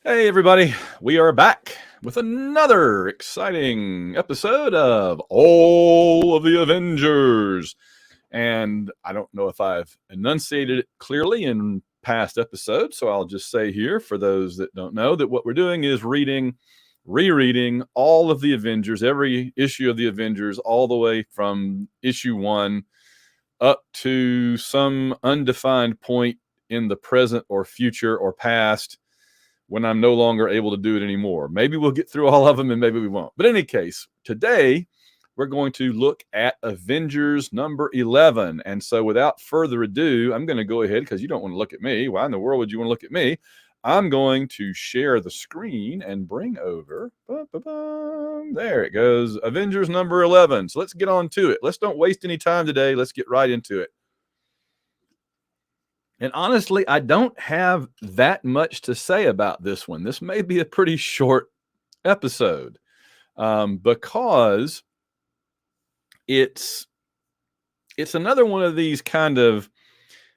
Hey, everybody. We are back with another exciting episode of All of the Avengers. And I don't know if I've enunciated it clearly in past episodes, so I'll just say here for those that don't know that what we're doing is rereading all of the Avengers, every issue of the Avengers, all the way from issue one up to some undefined point in the present or future or past when I'm no longer able to do it anymore. Maybe we'll get through all of them and maybe we won't. But in any case, today we're going to look at Avengers number 11. And so without further ado, I'm going to go ahead because you don't want to look at me. Why in the world would you want to look at me? I'm going to share the screen and bring over, there it goes, Avengers number 11. So let's get on to it. Let's don't waste any time today. Let's get right into it. And honestly, I don't have that much to say about this one. This may be a pretty short episode because it's another one of these kind of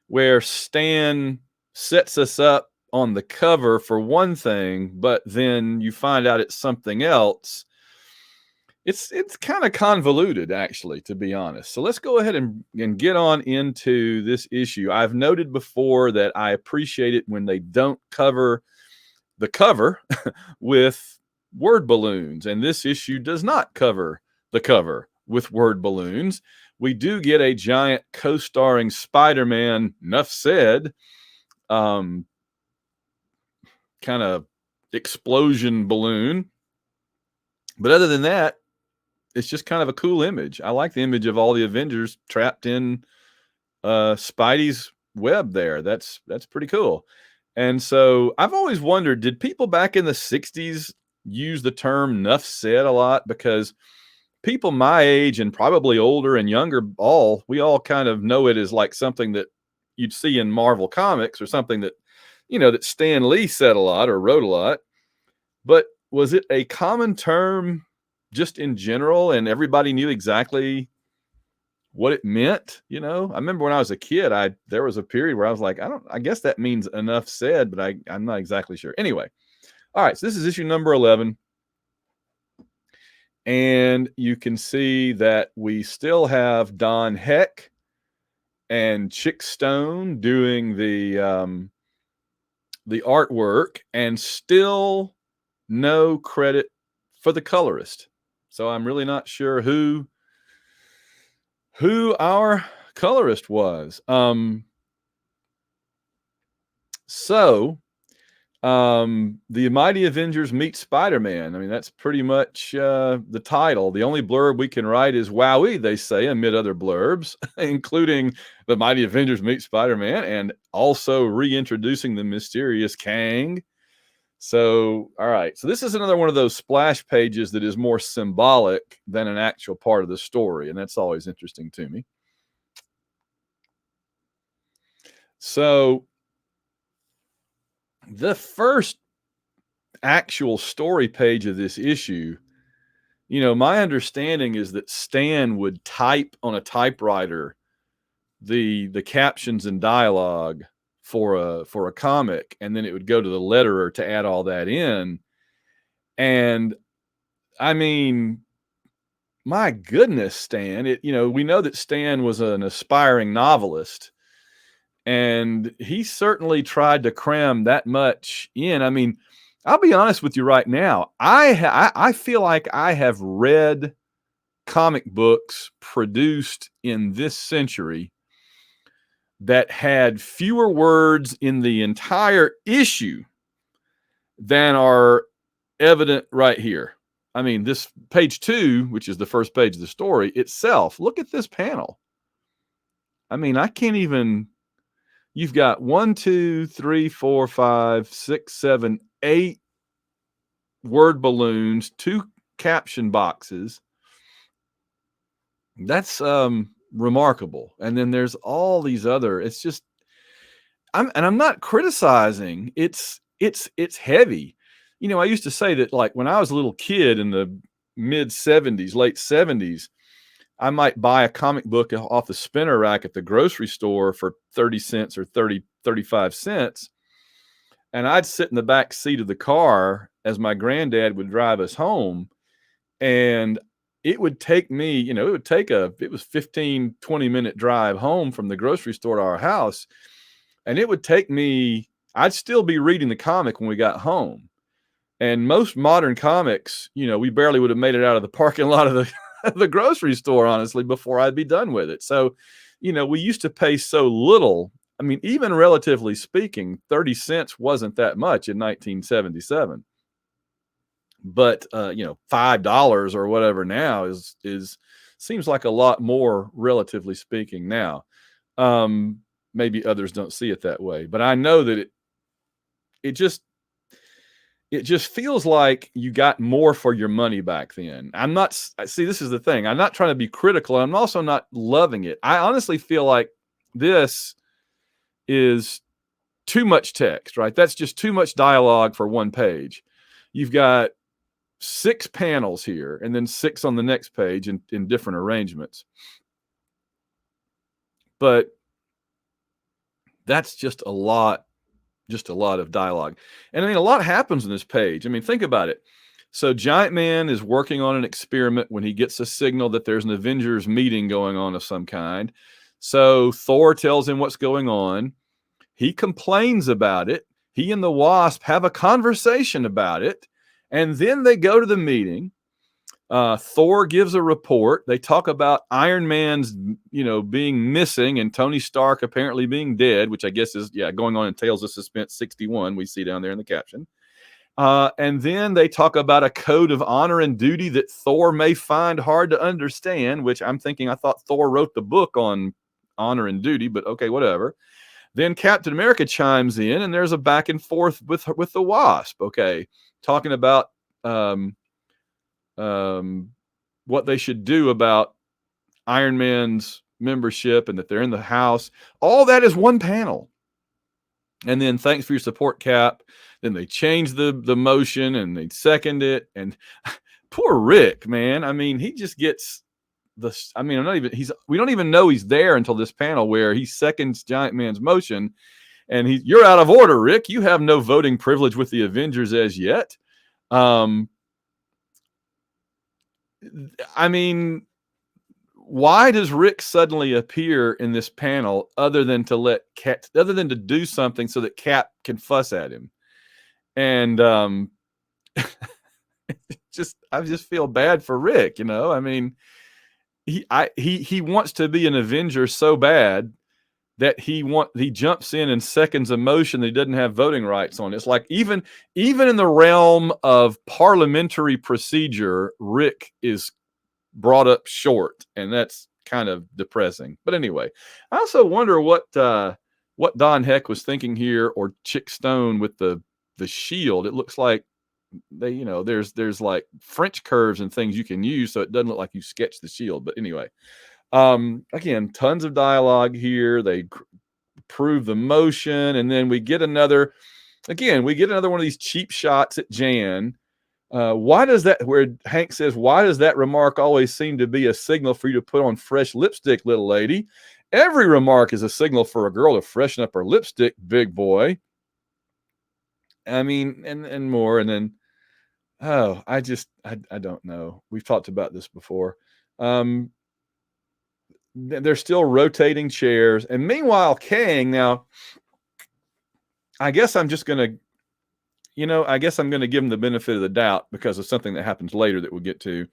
where Stan sets us up on the cover for one thing, but then you find out it's something else. It's kind of convoluted, actually, to be honest. So let's go ahead and get on into this issue. I've noted before that I appreciate it when they don't cover the cover with word balloons, and this issue does not cover the cover with word balloons. We do get a giant co-starring Spider-Man, enough said, kind of explosion balloon. But other than that, it's just kind of a cool image. I like the image of all the Avengers trapped in Spidey's web there. That's pretty cool. And so I've always wondered, did people back in the 60s use the term "nuff said" a lot? Because people my age and probably older and younger, we all kind of know it as like something that you'd see in Marvel Comics or something that, that Stan Lee said a lot or wrote a lot. But was it a common term just in general and everybody knew exactly what it meant? I remember when I was a kid, there was a period where I was like, I guess that means enough said, but I'm not exactly sure. Anyway, all right, so this is issue number 11. And you can see that we still have Don Heck and Chick Stone doing the artwork, and still no credit for the colorist. So I'm really not sure who our colorist was. The Mighty Avengers meet Spider-Man. I mean, that's pretty much the title. The only blurb we can write is "Wowee," they say, amid other blurbs, including the Mighty Avengers meet Spider-Man and also reintroducing the mysterious Kang. So, all right. So this is another one of those splash pages that is more symbolic than an actual part of the story, and that's always interesting to me. So the first actual story page of this issue, my understanding is that Stan would type on a typewriter the captions and dialogue for a comic, and then it would go to the letterer to add all that in. And I mean, my goodness, Stan, we know that Stan was an aspiring novelist, and he certainly tried to cram that much in. I mean, I'll be honest with you right now. I feel like I have read comic books produced in this century that had fewer words in the entire issue than are evident right here. I mean, this page 2, which is the first page of the story itself, look at this panel. I mean, I can't even. You've got 1, 2, 3, 4, 5, 6, 7, 8 word balloons, 2 caption boxes. That's remarkable. And then there's all these other. It's just, I'm not criticizing. It's heavy. I used to say that, like, when I was a little kid in the mid 70s, late 70s, I might buy a comic book off the spinner rack at the grocery store for 30 cents or 35 cents. and I'd sit in the back seat of the car as my granddad would drive us home. And it would take me, it was 15, 20-minute drive home from the grocery store to our house. And it would take me, I'd still be reading the comic when we got home. And most modern comics, we barely would have made it out of the parking lot of the grocery store, honestly, before I'd be done with it. So, we used to pay so little. I mean, even relatively speaking, 30 cents wasn't that much in 1977. But $5 or whatever now is seems like a lot more, relatively speaking, now. Maybe others don't see it that way, but I know that it just feels like you got more for your money back then. See, this is the thing. I'm not trying to be critical. I'm also not loving it. I honestly feel like this is too much text, right? That's just too much dialogue for one page. You've got 6 panels here and then 6 on the next page in different arrangements. But that's just a lot of dialogue. And I mean, a lot happens in this page. I mean, think about it. So Giant Man is working on an experiment when he gets a signal that there's an Avengers meeting going on of some kind. So Thor tells him what's going on. He complains about it. He and the Wasp have a conversation about it. And then they go to the meeting. Thor gives a report. They talk about Iron Man's, being missing and Tony Stark apparently being dead, which I guess is, going on in Tales of Suspense 61. We see down there in the caption. And then they talk about a code of honor and duty that Thor may find hard to understand, which I thought Thor wrote the book on honor and duty, but okay, whatever. Then Captain America chimes in and there's a back and forth with the Wasp. Okay. Talking about, what they should do about Iron Man's membership and that they're in the house. All that is one panel. And then thanks for your support, Cap. Then they change the motion and they second it. And poor Rick, man. I mean, he just gets we don't even know he's there until this panel where he seconds Giant Man's motion. And you're out of order, Rick. You have no voting privilege with the Avengers as yet. I mean, why does Rick suddenly appear in this panel other than to do something so that Cap can fuss at him? And I just feel bad for Rick, I mean, he wants to be an Avenger so bad that he jumps in and seconds a motion that he doesn't have voting rights on. It's like even in the realm of parliamentary procedure, Rick is brought up short, and that's kind of depressing. But anyway, I also wonder what Don Heck was thinking here, or Chick Stone with the shield. It looks like there's like French curves and things you can use, so it doesn't look like you sketched the shield. But anyway. Again, tons of dialogue here. They prove the motion, and then we get another one of these cheap shots at Jan. Where Hank says, why does that remark always seem to be a signal for you to put on fresh lipstick, little lady? Every remark is a signal for a girl to freshen up her lipstick, big boy. I mean, and more. And then, I don't know. We've talked about this before. They're still rotating chairs. And meanwhile, Kang, now, I guess I'm going to give him the benefit of the doubt because of something that happens later that we'll get to,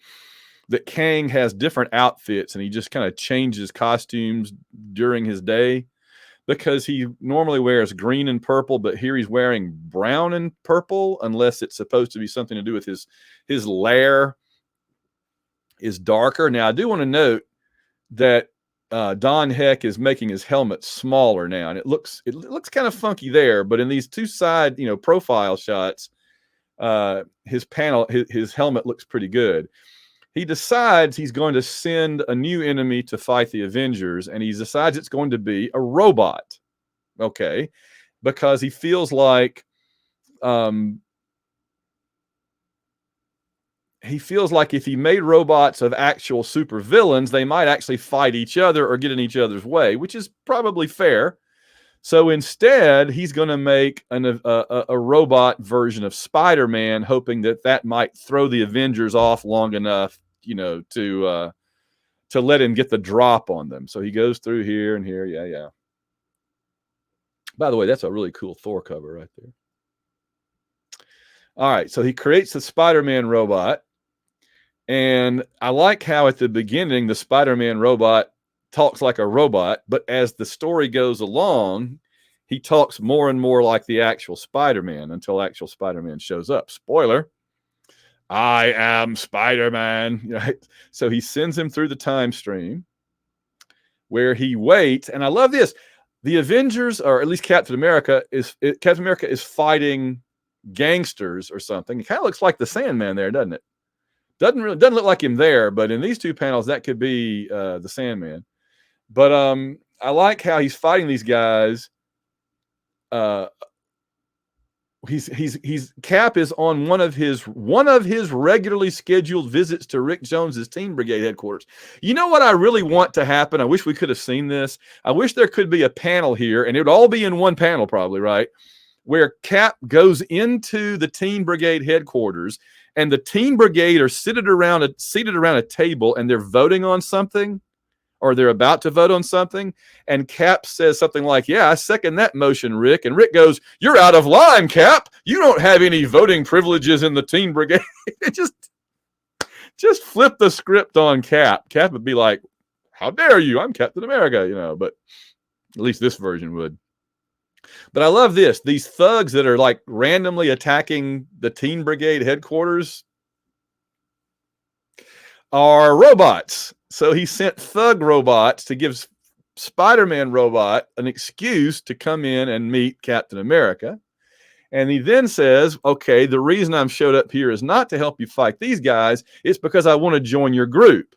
that Kang has different outfits and he just kind of changes costumes during his day, because he normally wears green and purple, but here he's wearing brown and purple, unless it's supposed to be something to do with his lair is darker. Now, I do want to note that Don Heck is making his helmet smaller now, and it looks kind of funky there. But in these two side, profile shots, his helmet looks pretty good. He decides he's going to send a new enemy to fight the Avengers, and he decides it's going to be a robot. Okay, because he feels like if he made robots of actual supervillains, they might actually fight each other or get in each other's way, which is probably fair. So instead, he's going to make a robot version of Spider-Man, hoping that that might throw the Avengers off long enough, to let him get the drop on them. So he goes through here and here. Yeah, yeah. By the way, that's a really cool Thor cover right there. All right, so he creates the Spider-Man robot. And I like how at the beginning, the Spider-Man robot talks like a robot, but as the story goes along, he talks more and more like the actual Spider-Man until actual Spider-Man shows up. Spoiler, I am Spider-Man. Right? So he sends him through the time stream where he waits. And I love this. The Avengers, or at least Captain America is fighting gangsters or something. It kind of looks like the Sandman there, doesn't it? Doesn't look like him there, but in these two panels, that could be the Sandman. But I like how he's fighting these guys. He's Cap is on one of his regularly scheduled visits to Rick Jones's Teen Brigade headquarters. You know what I really want to happen? I wish we could have seen this. I wish there could be a panel here, and it would all be in one panel, probably, right? Where Cap goes into the Teen Brigade headquarters, and the Teen Brigade are seated around a table, and they're voting on something, or they're about to vote on something, and Cap says something like, "Yeah, I second that motion, Rick." And Rick goes, "You're out of line, Cap. You don't have any voting privileges in the Teen Brigade." just flip the script on Cap. Cap would be like, "How dare you? I'm Captain America," but at least this version would. But I love this. These thugs that are like randomly attacking the Teen Brigade headquarters are robots. So he sent thug robots to give Spider-Man robot an excuse to come in and meet Captain America. And he then says, okay, the reason I'm showed up here is not to help you fight these guys. It's because I want to join your group.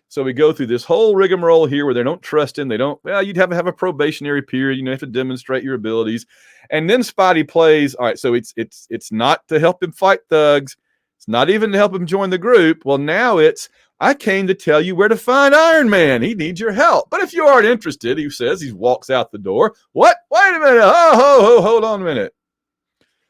So we go through this whole rigmarole here where they don't trust him. You'd have to have a probationary period. You have to demonstrate your abilities. And then Spidey plays, all right, so it's not to help him fight thugs. It's not even to help him join the group. Well, now I came to tell you where to find Iron Man. He needs your help. But if you aren't interested, he says, he walks out the door. What? Wait a minute. Hold on a minute.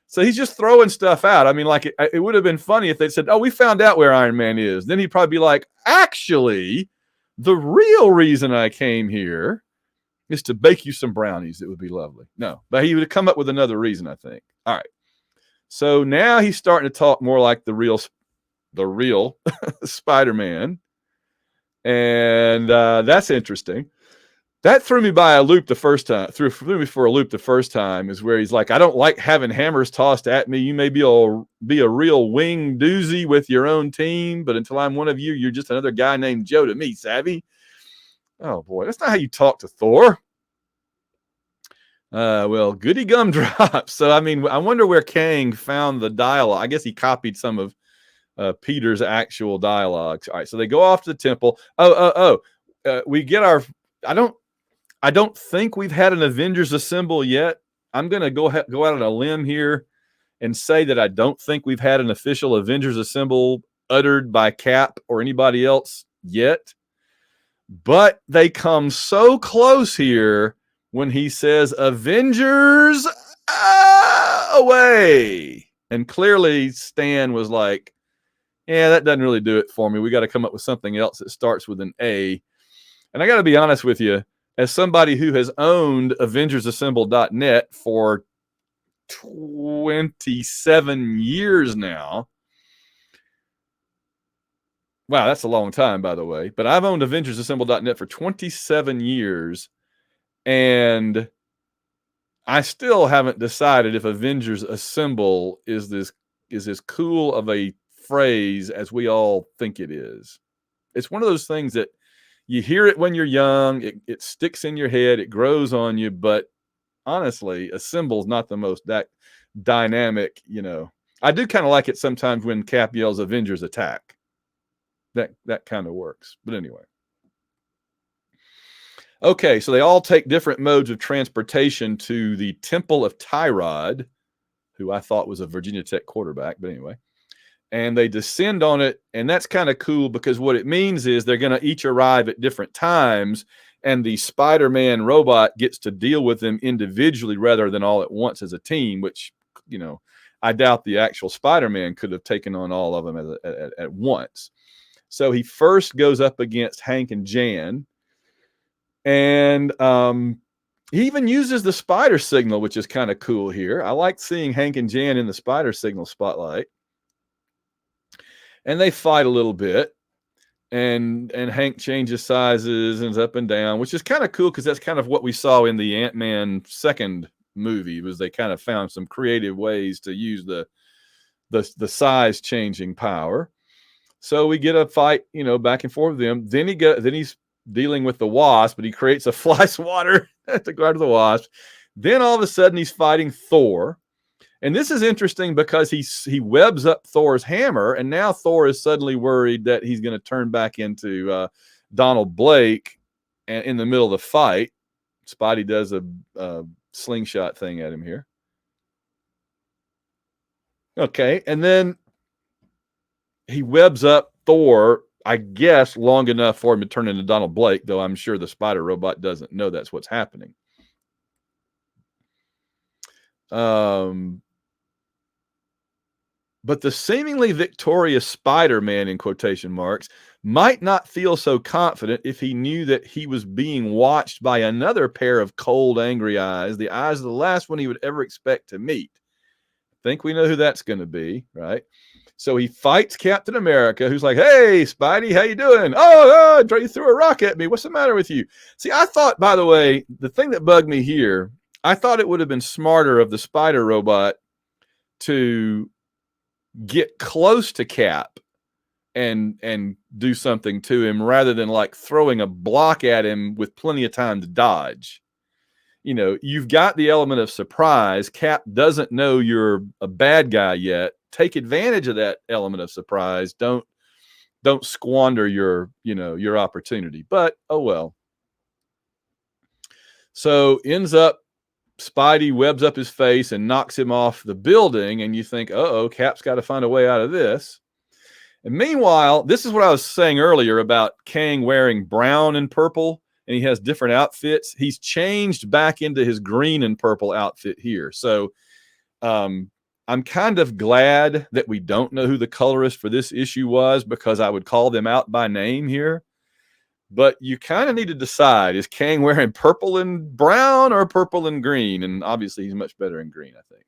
So he's just throwing stuff out. I mean, like it would have been funny if they'd said, "Oh, we found out where Iron Man is." Then he'd probably be like, "Actually, the real reason I came here is to bake you some brownies." It would be lovely. No, but he would have come up with another reason, I think. All right. So now he's starting to talk more like the real Spider-Man. And that's interesting. That threw me by a loop the first time. Threw me for a loop the first time is where he's like, "I don't like having hammers tossed at me. You may be a real wing doozy with your own team, but until I'm one of you, you're just another guy named Joe to me, savvy?" Oh boy, that's not how you talk to Thor. Well, goody gumdrops. So I mean, I wonder where Kang found the dialogue. I guess he copied some of Peter's actual dialogues. All right, so they go off to the temple. We get our. I don't think we've had an Avengers Assemble yet. I'm going to go out on a limb here and say that I don't think we've had an official Avengers Assemble uttered by Cap or anybody else yet. But they come so close here when he says, "Avengers away." And clearly Stan was like, "Yeah, that doesn't really do it for me. We got to come up with something else that starts with an A." And I got to be honest with you, as somebody who has owned AvengersAssemble.net for 27 years now. Wow, that's a long time, by the way. But I've owned AvengersAssemble.net for 27 years, and I still haven't decided if Avengers Assemble is as cool of a phrase as we all think it is. It's one of those things that you hear it when you're young, it sticks in your head, it grows on you, but honestly, Assemble's not the most dynamic, I do kind of like it sometimes when Cap yells Avengers attack. That kind of works. But anyway. Okay, so they all take different modes of transportation to the Temple of Tyrod, who I thought was a Virginia Tech quarterback, but anyway. And they descend on it, and that's kind of cool because what it means is they're going to each arrive at different times, and the Spider-Man robot gets to deal with them individually rather than all at once as a team, which, you know, I doubt the actual Spider-Man could have taken on all of them at once. So he first goes up against Hank and Jan, and he even uses the spider signal, which is kind of cool here. I like seeing Hank and Jan in the spider signal spotlight. And they fight a little bit, and Hank changes sizes and is up and down, which is kind of cool because that's kind of what we saw in the Ant-Man second movie. Was they kind of found some creative ways to use the size changing power. So we get a fight, you know, back and forth with them. Then he's dealing with the Wasp, but he creates a fly swatter to guard the Wasp. Then all of a sudden he's fighting Thor. And this is interesting because he webs up Thor's hammer, and now Thor is suddenly worried that he's going to turn back into Donald Blake in the middle of the fight. Spidey does a slingshot thing at him here. Okay, and then he webs up Thor, I guess, long enough for him to turn into Donald Blake, though I'm sure the spider robot doesn't know that's what's happening. But the seemingly victorious Spider-Man, in quotation marks, might not feel so confident if he knew that he was being watched by another pair of cold, angry eyes, the eyes of the last one he would ever expect to meet. I think we know who that's going to be, right? So he fights Captain America, who's like, "Hey, Spidey, how you doing? Oh, you threw a rock at me. What's the matter with you?" See, I thought, by the way, the thing that bugged me here, I thought it would have been smarter of the spider robot to get close to Cap and do something to him rather than like throwing a block at him with plenty of time to dodge. You know, you've got the element of surprise. Cap doesn't know you're a bad guy yet. Take advantage of that element of surprise. Don't squander your opportunity. But oh well. So ends up Spidey webs up his face and knocks him off the building, and you think, uh-oh, Cap's got to find a way out of this. And meanwhile, this is what I was saying earlier about Kang wearing brown and purple, and he has different outfits. He's changed back into his green and purple outfit here. So I'm kind of glad that we don't know who the colorist for this issue was, because I would call them out by name here. But you kind of need to decide, is Kang wearing purple and brown or purple and green? And obviously he's much better in green, I think.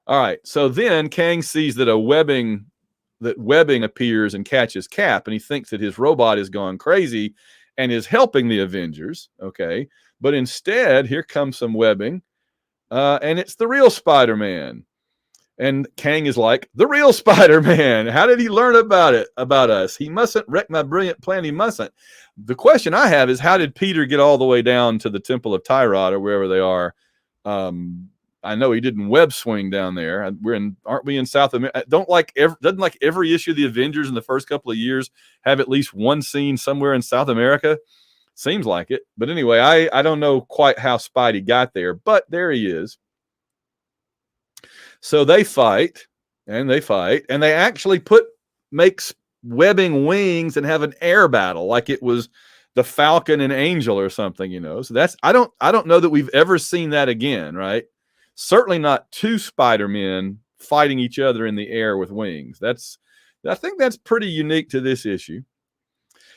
All right, so then Kang sees that webbing appears and catches Cap, and he thinks that his robot has gone crazy and is helping the Avengers, okay? But instead, here comes some webbing, and it's the real Spider-Man. And Kang is like, "The real Spider-Man, how did he learn about us? He mustn't wreck my brilliant plan. He mustn't." The question I have is, how did Peter get all the way down to the Temple of Tyrod or wherever they are? I know he didn't web swing down there. Aren't we in South America? Doesn't like every issue of the Avengers in the first couple of years have at least one scene somewhere in South America? Seems like it. But anyway, I don't know quite how Spidey got there, but there he is. So they fight, and they actually makes webbing wings and have an air battle like it was the Falcon and Angel or something, you know. So that's I don't know that we've ever seen that again, right? Certainly not two Spider-Men fighting each other in the air with wings. I think that's pretty unique to this issue.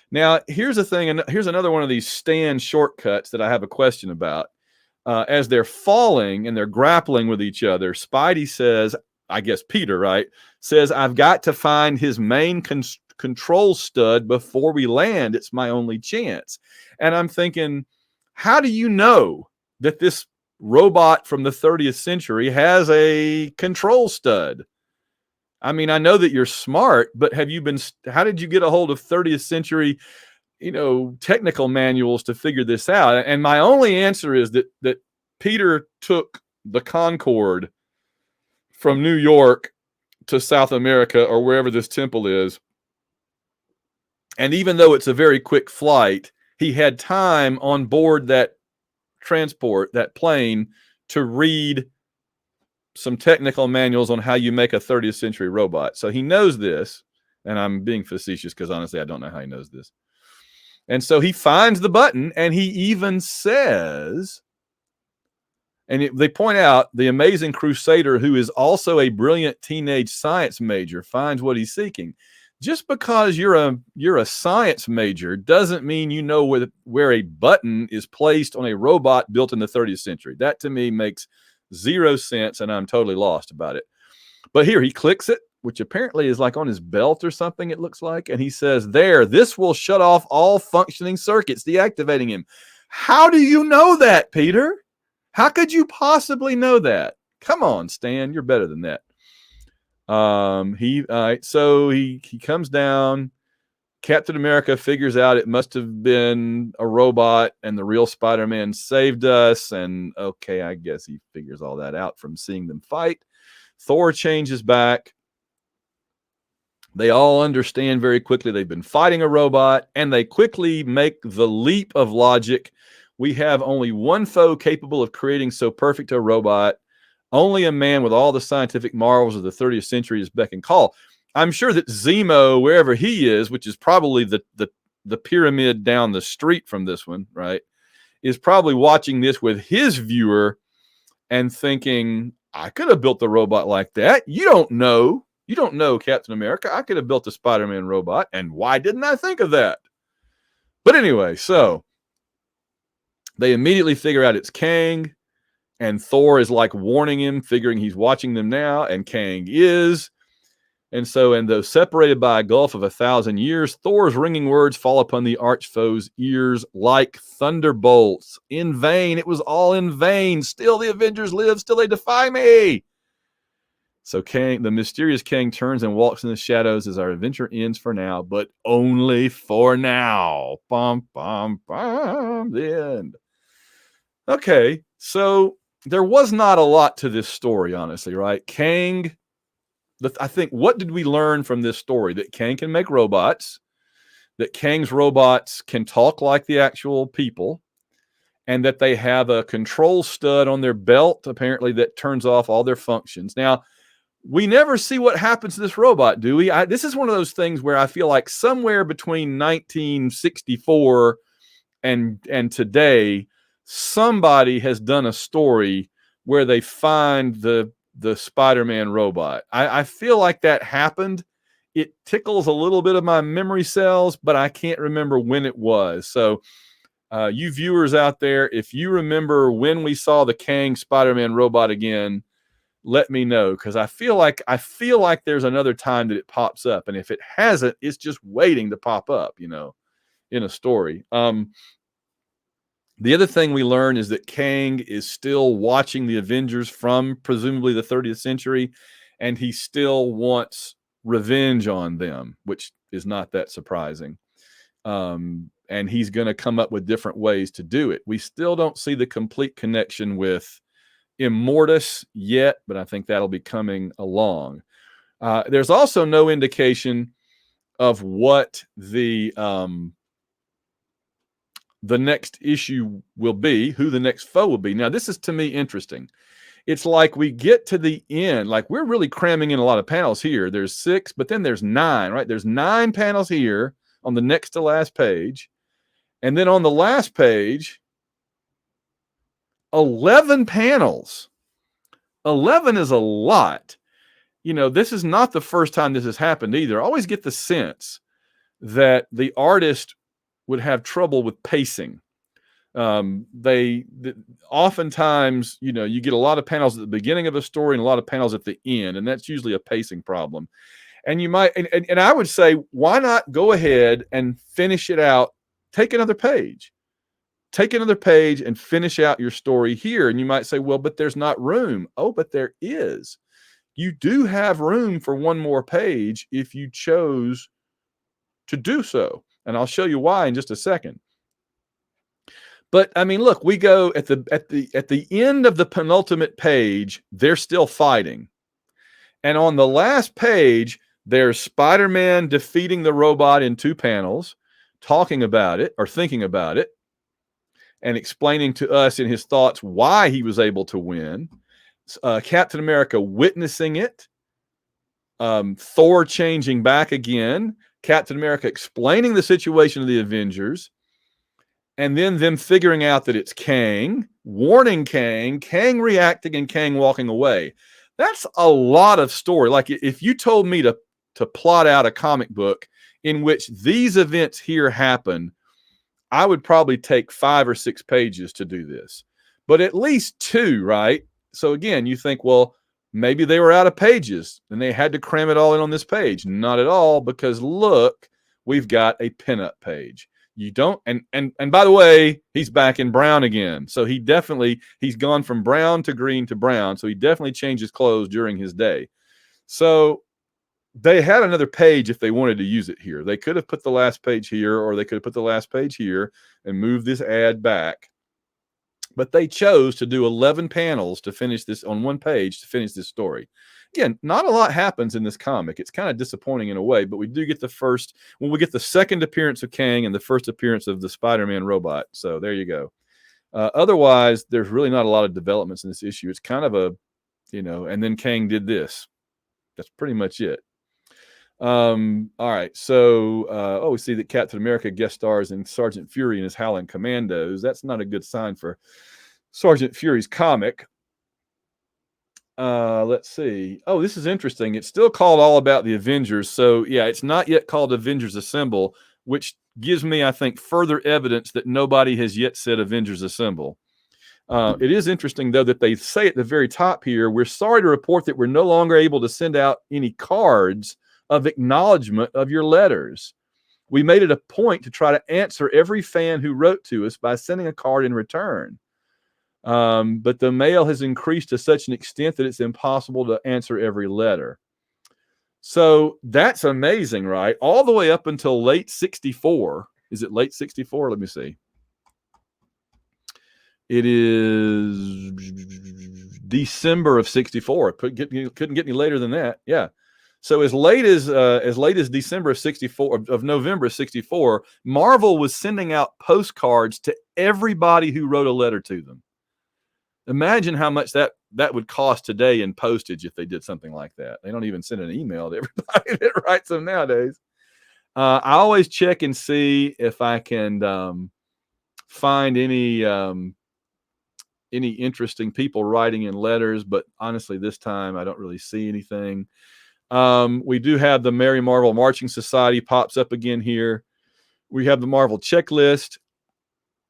Now, here's the thing, and here's another one of these Stan shortcuts that I have a question about. As they're falling and they're grappling with each other, Spidey says, I guess Peter, right, says, "I've got to find his main control stud before we land. It's my only chance." And I'm thinking, how do you know that this robot from the 30th century has a control stud? I mean, I know that you're smart, but how did you get a hold of 30th century technical manuals to figure this out? And my only answer is that Peter took the Concorde from New York to South America or wherever this temple is. And even though it's a very quick flight, he had time on board that plane, to read some technical manuals on how you make a 30th century robot. So he knows this, and I'm being facetious because honestly, I don't know how he knows this. And so he finds the button, and he even says, they point out the amazing crusader, who is also a brilliant teenage science major, finds what he's seeking. Just because you're a science major doesn't mean you know where a button is placed on a robot built in the 30th century. That to me makes zero sense, and I'm totally lost about it. But here he clicks it, which apparently is like on his belt or something, it looks like. And he says, there, this will shut off all functioning circuits, deactivating him. How do you know that, Peter? How could you possibly know that? Come on, Stan, you're better than that. So he comes down. Captain America figures out it must have been a robot, and the real Spider-Man saved us. And okay, I guess he figures all that out from seeing them fight. Thor changes back. They all understand very quickly they've been fighting a robot, and they quickly make the leap of logic. We have only one foe capable of creating so perfect a robot. Only a man with all the scientific marvels of the 30th century is beck and call. I'm sure that Zemo, wherever he is, which is probably the pyramid down the street from this one, right, is probably watching this with his viewer and thinking, I could have built the robot like that. You don't know. You don't know, Captain America. I could have built a Spider-Man robot, and why didn't I think of that? But anyway, so they immediately figure out it's Kang, and Thor is like warning him, figuring he's watching them now, and Kang is. And so, and though separated by a gulf of 1,000 years, Thor's ringing words fall upon the archfoe's ears like thunderbolts. In vain. It was all in vain. Still the Avengers live. Still they defy me. So Kang, the mysterious Kang, turns and walks in the shadows as our adventure ends for now, but only for now. Bum, bum, bum. The end. Okay, so there was not a lot to this story, honestly, right? Kang, I think, what did we learn from this story? That Kang can make robots, that Kang's robots can talk like the actual people, and that they have a control stud on their belt, apparently, that turns off all their functions. Now, we never see what happens to this robot, do we? This is one of those things where I feel like somewhere between 1964 and today, somebody has done a story where they find the Spider-Man robot. I feel like that happened. It tickles a little bit of my memory cells, but I can't remember when it was. So you viewers out there, if you remember when we saw the Kang Spider-Man robot again, let me know, because I feel like there's another time that it pops up, and if it hasn't, it's just waiting to pop up, in a story. The other thing we learn is that Kang is still watching the Avengers from presumably the 30th century, and he still wants revenge on them, which is not that surprising. And he's going to come up with different ways to do it. We still don't see the complete connection with Immortus yet, but I think that'll be coming along. There's also no indication of what the next issue will be, who the next foe will be. Now, this is, to me, interesting. It's like we get to the end, like we're really cramming in a lot of panels here. There's 6, but then there's 9, right? There's 9 panels here on the next to last page. And then on the last page, 11 panels. 11 is a lot. This is not the first time this has happened either. I always get the sense that the artist would have trouble with pacing. Oftentimes, you get a lot of panels at the beginning of a story and a lot of panels at the end, and that's usually a pacing problem. And you might, and I would say, why not go ahead and finish it out? Take another page and finish out your story here. And you might say, well, but there's not room. Oh, but there is. You do have room for one more page if you chose to do so. And I'll show you why in just a second. But I mean, look, we go at the end of the penultimate page, they're still fighting. And on the last page, there's Spider-Man defeating the robot in 2 panels, talking about it or thinking about it, and explaining to us in his thoughts why he was able to win. Captain America witnessing it. Thor changing back again. Captain America explaining the situation of the Avengers, and then them figuring out that it's Kang, warning Kang, Kang reacting, and Kang walking away. That's a lot of story. Like if you told me to plot out a comic book in which these events here happen, I would probably take 5 or 6 pages to do this, but at least 2, right? So again, you think, well, maybe they were out of pages and they had to cram it all in on this page. Not at all, because look, we've got a pinup page. You don't, and by the way, he's back in brown again. So he's gone from brown to green to brown. So he definitely changed his clothes during his day. So they had another page if they wanted to use it here. They could have put the last page here, or they could have put the last page here and moved this ad back. But they chose to do 11 panels to finish this on one page to finish this story. Again, not a lot happens in this comic. It's kind of disappointing in a way, but we do get when we get the second appearance of Kang and the first appearance of the Spider-Man robot. So there you go. Otherwise, there's really not a lot of developments in this issue. It's kind of and then Kang did this. That's pretty much it. All right. So, we see that Captain America guest stars in Sergeant Fury and his Howling Commandos. That's not a good sign for Sergeant Fury's comic. Let's see. Oh, this is interesting. It's still called All About the Avengers. So yeah, it's not yet called Avengers Assemble, which gives me, I think, further evidence that nobody has yet said Avengers Assemble. It is interesting, though, that they say at the very top here, we're sorry to report that we're no longer able to send out any cards of acknowledgement of your letters. We made it a point to try to answer every fan who wrote to us by sending a card in return. But the mail has increased to such an extent that it's impossible to answer every letter. So that's amazing, right? All the way up until late 64. Is it late 64? Let me see. It is December of 64. Couldn't get any later than that. Yeah. So as late as December of 64, of November of 64, Marvel was sending out postcards to everybody who wrote a letter to them. Imagine how much that would cost today in postage if they did something like that. They don't even send an email to everybody that writes them nowadays. I always check and see if I can find any interesting people writing in letters, but honestly, this time I don't really see anything. We do have the Merry Marvel Marching Society pops up again here. We have the Marvel checklist.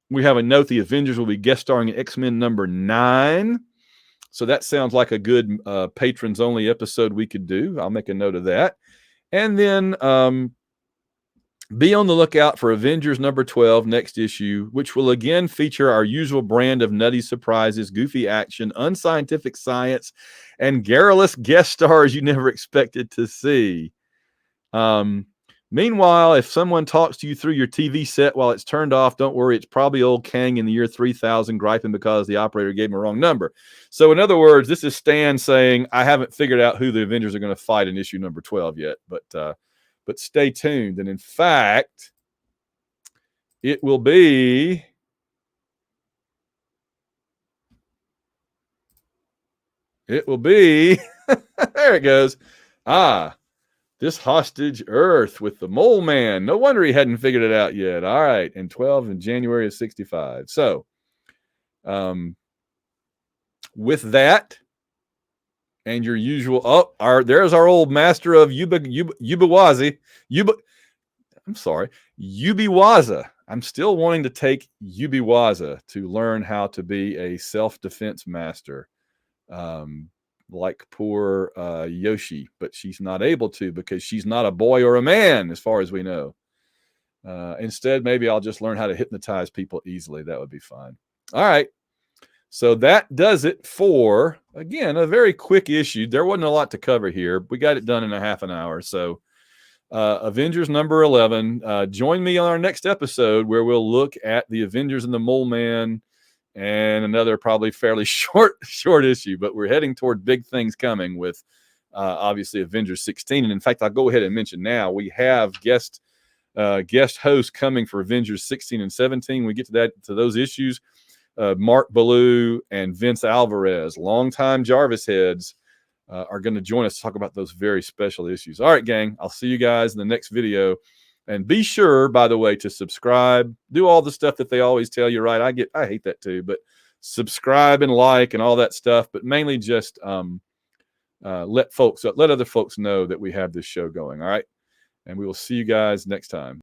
We have a note the Avengers will be guest starring in X-Men number 9. So that sounds like a good patrons only episode we could do. I'll make a note of that. And then be on the lookout for Avengers number 12 next issue, which will again feature our usual brand of nutty surprises, goofy action, unscientific science, and garrulous guest stars you never expected to see. Meanwhile, if someone talks to you through your TV set while it's turned off, don't worry. It's probably old Kang in the year 3000 griping because the operator gave him a wrong number. So in other words, this is Stan saying, I haven't figured out who the Avengers are going to fight in issue number 12 yet, but stay tuned. And in fact, it will be there it goes. This hostage Earth with the Mole Man. No wonder he hadn't figured it out yet. All right. And 12 in January of 65. So with that and your usual, there's our old master of Yubiwaza. Yubiwaza. I'm still wanting to take Yubiwaza to learn how to be a self-defense master. Like poor Yoshi, but she's not able to because she's not a boy or a man, as far as we know. Instead, maybe I'll just learn how to hypnotize people easily. That would be fine. All right. So that does it for, again, a very quick issue. There wasn't a lot to cover here. We got it done in a half an hour. So Avengers number 11. Join me on our next episode where we'll look at the Avengers and the Mole Man and another probably fairly short issue, but we're heading toward big things coming with obviously Avengers 16. And in fact, I'll go ahead and mention now we have guest hosts coming for Avengers 16 and 17. We get to those issues. Mark Ballou and Vince Alvarez, longtime Jarvis heads, are going to join us to talk about those very special issues. All right, gang, I'll see you guys in the next video. And be sure, by the way, to subscribe, do all the stuff that they always tell you, right? I hate that too, but subscribe and like and all that stuff, but mainly just let other folks know that we have this show going. All right. And we will see you guys next time.